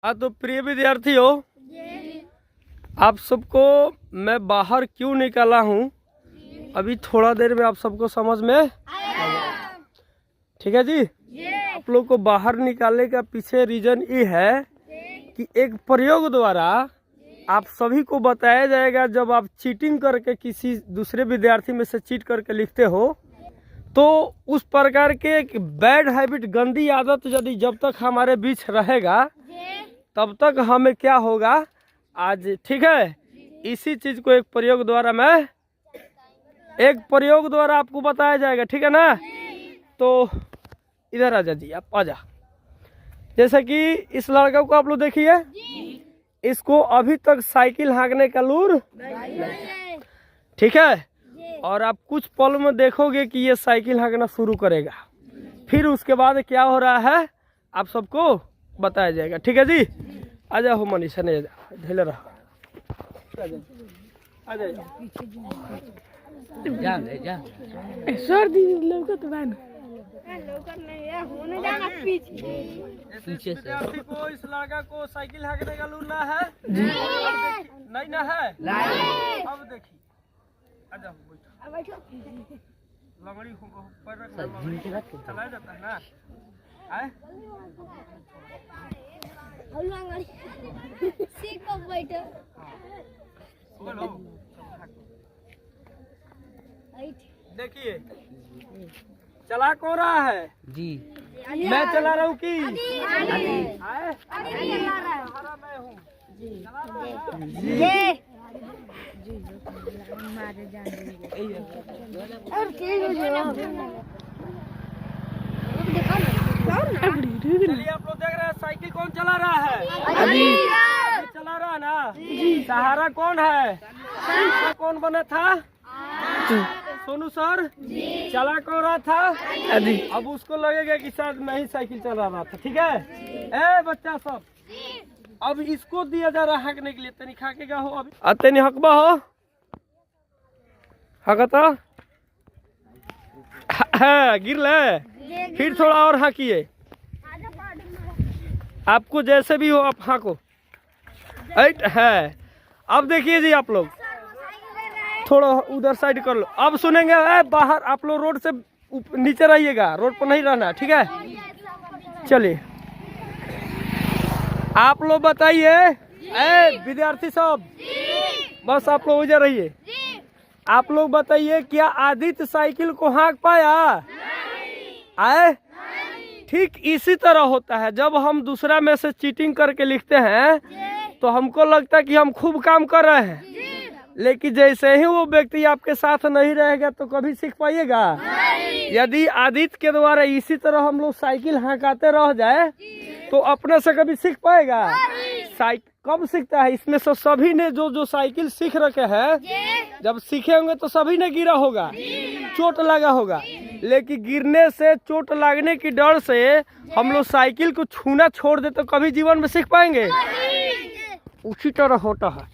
हाँ तो प्रिय विद्यार्थियों, आप सबको मैं बाहर क्यों निकाला हूँ अभी थोड़ा देर में आप सबको समझ में आएगा। ठीक है जी। आप लोग को बाहर निकालने का पीछे रीजन ये है कि एक प्रयोग द्वारा आप सभी को बताया जाएगा, जब आप चीटिंग करके किसी दूसरे विद्यार्थी में से चीट करके लिखते हो तो उस प्रकार के एक बैड हैबिट, गंदी आदत यदि जब तक हमारे बीच रहेगा तब तक हमें क्या होगा आज। ठीक है, इसी चीज को एक प्रयोग द्वारा आपको बताया जाएगा। ठीक है ना। तो इधर आजा जी, आप आजा। जैसे कि इस लड़का को आप लोग देखिए, इसको अभी तक साइकिल हाँकने का लूर, ठीक है। और आप कुछ पल में देखोगे कि ये साइकिल हाँकना शुरू करेगा, फिर उसके बाद क्या हो रहा है आप सबको बताया जाएगा। ठीक है जी। आ जाओ मनीषा, नहीं ढेले रहो, आ जाओ। सर्दी लौका तो बन पीछे से को इस लड़का को साइकिल हाँकने का लूर ना है जी? नहीं ना है। अब देखिए, आ जाओ बैठो। लंगड़ी पर चलाया जाता है ना। आए देखिए, चला कौन रहा है जी? मैं चला रहा हूँ कि मैं हूँ चलिए, आप लोग देख रहे हैं साइकिल कौन चला रहा है? अभी चला रहा है ना। सहारा कौन है? कौन बना था? सोनू सर। चला कौन रहा था? अब उसको लगेगा कि शायद मैं ही साइकिल चला रहा था। ठीक है। ए बच्चा सब, अब इसको दिया जा रहा है हाँकने के लिए। तनी हाँकेगा हो अभी, तनी हकबा हो, हकता है, गिर ले, फिर थोड़ा और हाँकिए। आपको जैसे भी हो आप हाँको। है। अब देखिए जी, आप लोग थोड़ा उधर साइड कर लो। अब सुनेंगे बाहर, आप लोग रोड से नीचे रहिएगा, रोड पर नहीं रहना। ठीक है। चलिए, आप लोग बताइए, विद्यार्थी सब बस आप लोग उधर रहिए। आप लोग बताइए, क्या आदित्य साइकिल को हाँक पाया? आए? ठीक इसी तरह होता है, जब हम दूसरा में से चीटिंग करके लिखते हैं तो हमको लगता है कि हम खूब काम कर रहे हैं, लेकिन जैसे ही वो व्यक्ति आपके साथ नहीं रहेगा तो कभी सीख पाइएगा? यदि आदित्य के द्वारा इसी तरह हम लोग साइकिल हाँकाते रह जाए तो अपने से कभी सीख पाएगा? कब सीखता है? इसमें से सभी ने जो साइकिल सीख रखे हैं, जब सीखे होंगे तो सभी ने गिरा होगा, चोट लगा होगा, लेकिन गिरने से, चोट लगने की डर से हम लोग साइकिल को छूना छोड़ दे तो कभी जीवन में सीख पाएंगे? उसी तरह होता है।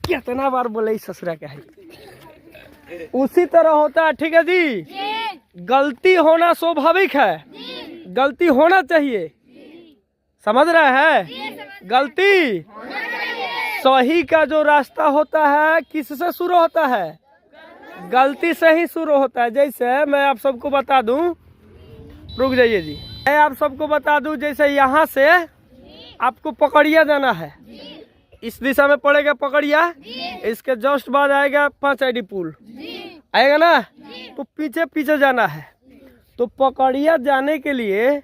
कितना बार बोले इस ससुरा का है, उसी तरह होता है। ठीक है जी। गलती होना स्वाभाविक है, गलती होना चाहिए, समझ रहे हैं? गलती सही का जो रास्ता होता है किससे शुरू होता है? गलती से ही शुरू होता है। जैसे मैं आप सबको बता दूं, रुक जाइए जी, मैं आप सबको बता दूं, जैसे यहाँ से आपको पकड़िया जाना है, इस दिशा में पड़ेगा पकड़िया, इसके जस्ट बाद आएगा 5 आईडी पुल, आएगा ना। तो पीछे पीछे जाना है। तो पकड़िया जाने के लिए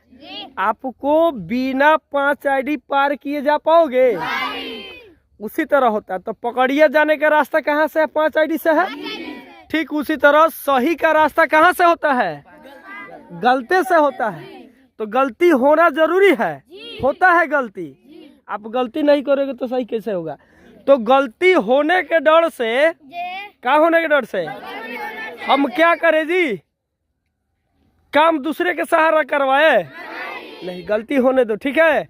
आपको बिना 5 आईडी पार किए जा पाओगे? उसी तरह होता है। तो पकड़िया जाने का रास्ता कहाँ से है? 5 आईडी से है। ठीक उसी तरह सही का रास्ता कहाँ से होता है? गलती से होता है। तो गलती होना जरूरी है, होता है गलती। आप गलती नहीं करोगे तो सही कैसे होगा? तो गलती होने के डर से, क्या होने के डर से हम क्या करें जी? काम दूसरे के सहारा करवाए? नहीं, गलती होने दो। ठीक है।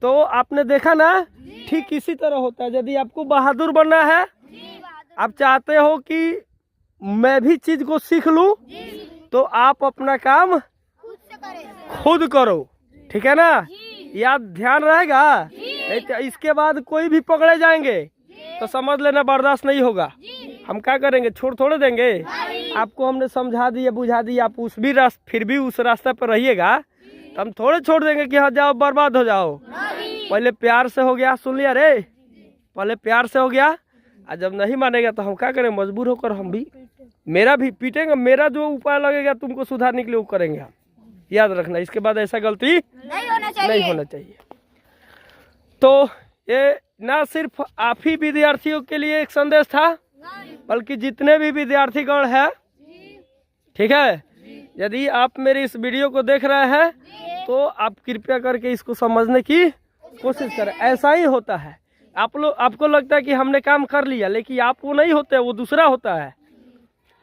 तो आपने देखा ना, ठीक इसी तरह होता है। यदि आपको बहादुर बनना है, आप चाहते हो कि मैं भी चीज को सीख लूं, तो आप अपना काम खुद करो। ठीक है ना। याद ध्यान रहेगा? नहीं तो इसके बाद कोई भी पकड़े जाएंगे तो समझ लेना बर्दाश्त नहीं होगा। हम क्या करेंगे, छोड़ थोड़े देंगे। आपको हमने समझा दिया, बुझा दिया, आप उस भी फिर भी उस रास्ते पर रहिएगा तो हम थोड़े छोड़ देंगे कि हाँ जाओ बर्बाद हो जाओ। पहले प्यार से हो गया, सुन लिया रे, पहले प्यार से हो गया। और जब नहीं मानेगा तो हम क्या करें, मजबूर होकर हम भी, मेरा भी पीटेंगे, मेरा जो उपाय लगेगा तुमको सुधारने के लिए वो करेंगे हम। याद रखना, इसके बाद ऐसा गलती नहीं होना चाहिए। तो ये ना सिर्फ आप ही विद्यार्थियों के लिए एक संदेश था, बल्कि जितने भी विद्यार्थीगण हैं, ठीक है, यदि आप मेरी इस वीडियो को देख रहे हैं तो आप कृपया करके इसको समझने की कोशिश करें। ऐसा ही होता है, आपको लगता है कि हमने काम कर लिया, लेकिन आप वो नहीं होते, वो दूसरा होता है।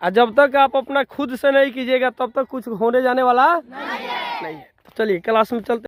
और जब तक आप अपना खुद से नहीं कीजिएगा तब तक कुछ होने जाने वाला नहीं है। चलिए क्लास में चलते।